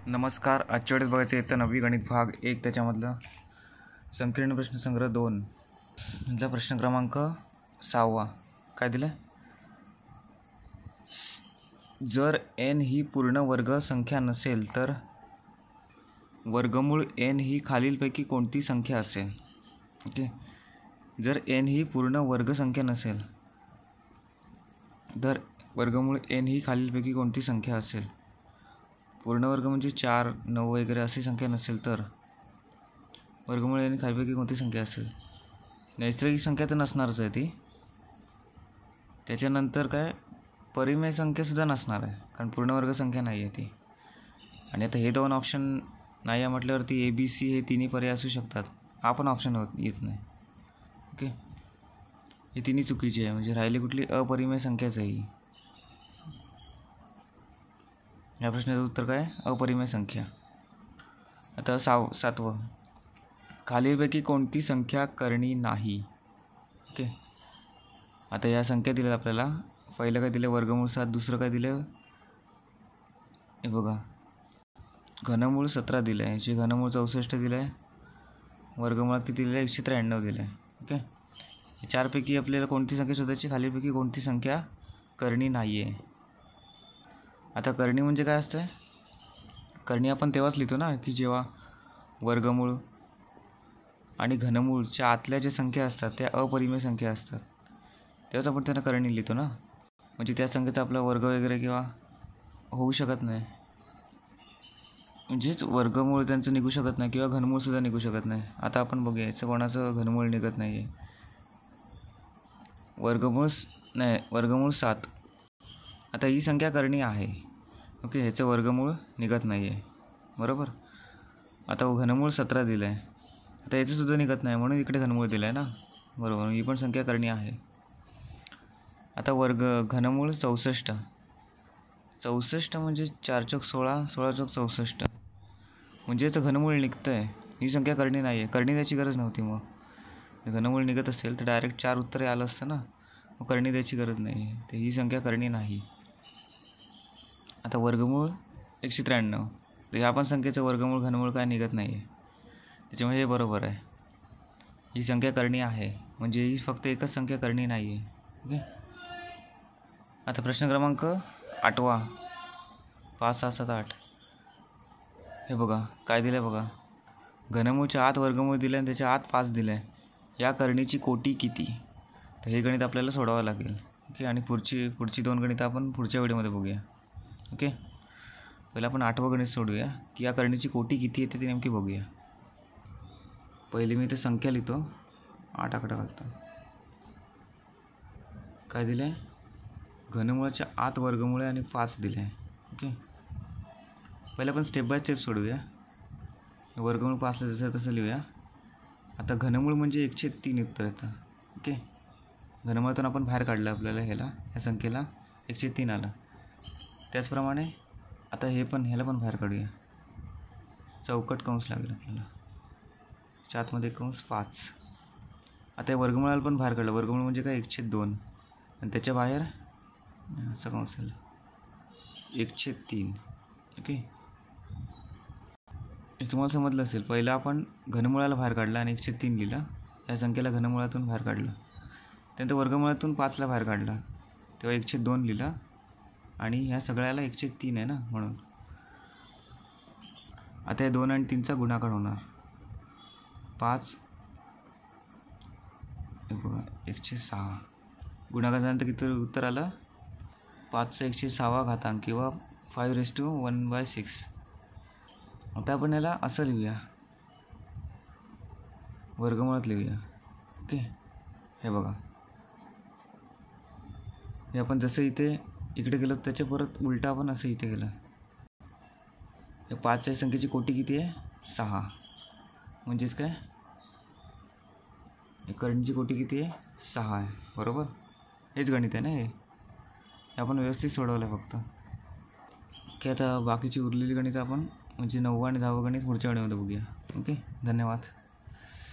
नमस्कार. आजच्या वेळेस बघायचं इथं 9वी गणित भाग 1 त्याच्यामधलं संकीर्ण प्रश्नसंग्रह 2 मधला प्रश्न क्रमांक 6. काय दिलं? जर n ही पूर्ण वर्ग संख्या नसेल तर वर्गमूळ n ही खालीलपैकी कोणती संख्या असेल? ओके. जर n ही पूर्ण वर्ग संख्या नसेल तर वर्गमूळ n ही खालीलपैकी कोणती संख्या असेल? पूर्ण वर्ग म्हणजे 4, 9 वगैरे अशी संख्या नसेल तर वर्गमूळ n खालीलपैकी कोणती संख्या असेल? नैसर्गिक संख्या तर नसणारच आहे ती. त्याच्यानंतर काय परिमेय संख्यासुद्धा नसणार आहे, कारण पूर्ण वर्ग संख्या नाही आहे ती. आणि आता हे दोन ऑप्शन नाही आहे म्हटल्यावरती ABC हे तिन्ही पर्याय असू शकतात. हा पण ऑप्शन येत नाही. ओके, हे तिन्ही चुकीचे आहे. म्हणजे राहिली कुठली? अपरिमेय संख्याच आहे ही. या प्रश्नाचं उत्तर काय? अपरिमेय संख्या. आता 7वं, खालीलपैकी कोणती संख्या करणी नाही? ओके. आता या संख्या दिल्या आपल्याला. पहिलं काय दिलं? वर्गमूळ 7. दुसरं काय दिलं? हे बघा, घनमूळ 17 दिलं आहे. याची घनमूळ 64 दिलं आहे. वर्गमूळात किती दिलं आहे? 193 दिलं आहे. ओके. या चारपैकी आपल्याला कोणती संख्या शोधायची? खालीलपैकी कोणती संख्या करणी नाही आहे? आता करणी म्हणजे काय असतं? करणी आपण तेव्हाच लिहितो ना की जेव्हा वर्गमूळ आणि घनमूळच्या आतल्या ज्या संख्या असतात त्या अपरिमेय संख्या असतात, तेव्हाच आपण त्यांना करणी लिहितो ना. म्हणजे त्या संख्येचा आपला वर्ग वगैरे किंवा होऊ शकत नाही. म्हणजेच वर्गमूळ त्यांचं निघू शकत नाही किंवा घनमूळसुद्धा निघू शकत नाही. आता आपण बघूया, याचं कोणाचं घनमूळ निघत नाही आहे. वर्गमूळ 7. आता ही संख्या करणी आहे. ओके, ह्याचं वर्गमूळ निघत नाही आहे, बरोबर. आता घनमूळ 17 दिलं आहे. आता याचंसुद्धा निघत नाही, म्हणून इकडे घनमूळ दिलं आहे ना, बरोबर. ही पण संख्या करणी आहे. आता घनमूळ 64. 64 म्हणजे 4 चौक 16, 16 चौक 64. म्हणजे याचं घनमूळ निघतं आहे. ही संख्या करणी नाही आहे. करणी द्यायची गरज नव्हती. मग घनमूळ निघत असेल तर डायरेक्ट 4 उत्तरे आलं असतं ना. मग करणी द्यायची गरज नाही आहे. तर ही संख्या करणी नाही. आता वर्गमूळ 193. तर ह्या पण संख्येचं वर्गमूळ घनमूळ काय निघत नाही आहे. त्याच्यामुळे हे बरोबर आहे. ही संख्या करणी आहे. म्हणजे ही फक्त एकच संख्या करणी नाही आहे. ओके. आता प्रश्न क्रमांक 8. 5, 6, 7, 8. हे बघा काय दिलं आहे बघा. घनमूळच्या आत वर्गमूळ दिलं आहे आणि त्याच्या आत 5 दिलं आहे. या करणीची कोटी किती? तर हे गणित आपल्याला सोडवावं लागेल. ओके. आणि पुढची 2 गणितं आपण पुढच्या व्हिडिओमध्ये बघूया. ओके. पहिलं आपण 8वं गणित सोडूया की या करणीची कोटी किती येते ते नेमकी बघूया. पहिले मी इथे संख्या लिहितो, 8 आकडा घालतो. काय दिलं आहे? घनमूळाच्या आत वर्गमूळ आणि 5 दिले आहे. ओके. पहिले आपण स्टेप बाय स्टेप सोडूया. वर्गमूळ 5ला जसं तसं लिहूया. आता घनमूळ म्हणजे 103 उत्तर येतं. ओके. घनमूळातून आपण बाहेर काढलं, आपल्याला ह्या संख्येला 103 आलं. त्याचप्रमाणे आता ह्याला पण बाहेर काढूया. चौकट कंस लागेल आपल्याला, आतमध्ये कंस 5. आता या वर्गमूळाला पण बाहेर काढलं. वर्गमूळ म्हणजे काय? 102. आणि त्याच्या बाहेर असं कंस आलं 103. ओके. हे तुम्हाला समजलं असेल. पहिलं आपण घनमूळाला बाहेर काढलं आणि 103 लिहिलं. या संख्येला घनमूळातून बाहेर काढलं. त्यानंतर वर्गमूळातून 5ला बाहेर काढला तेव्हा 102 लिहिलं. आणि ह्या सगळ्याला 103 आहे ना, म्हणून. आता या 2 आणि 3चा गुणाकार होणार. 5 हे बघा 106. गुणाकार झाल्यानंतर किती उत्तर आलं? 5चा 106वा घातांक किंवा 5⁻1/6. आता आपण याला असं लिहूया, वर्गमूळात लिहूया. ओके. हे बघा, हे आपण जसं इकडे गेलो त्याच्या परत उलटा आपण असं इथे गेलं. या 5च्या संख्येची कोटी किती आहे? 6. म्हणजेच काय? या करणीची कोटी किती आहे? 6 आहे, बरोबर. हेच गणित आहे ना हे आपण व्यवस्थित सोडवलं आहे फक्त. की आता बाकीची उरलेली गणितं आपण म्हणजे 9वं आणि 10वं गणित पुढच्या व्हिडिओमध्ये बघूया. ओके. धन्यवाद.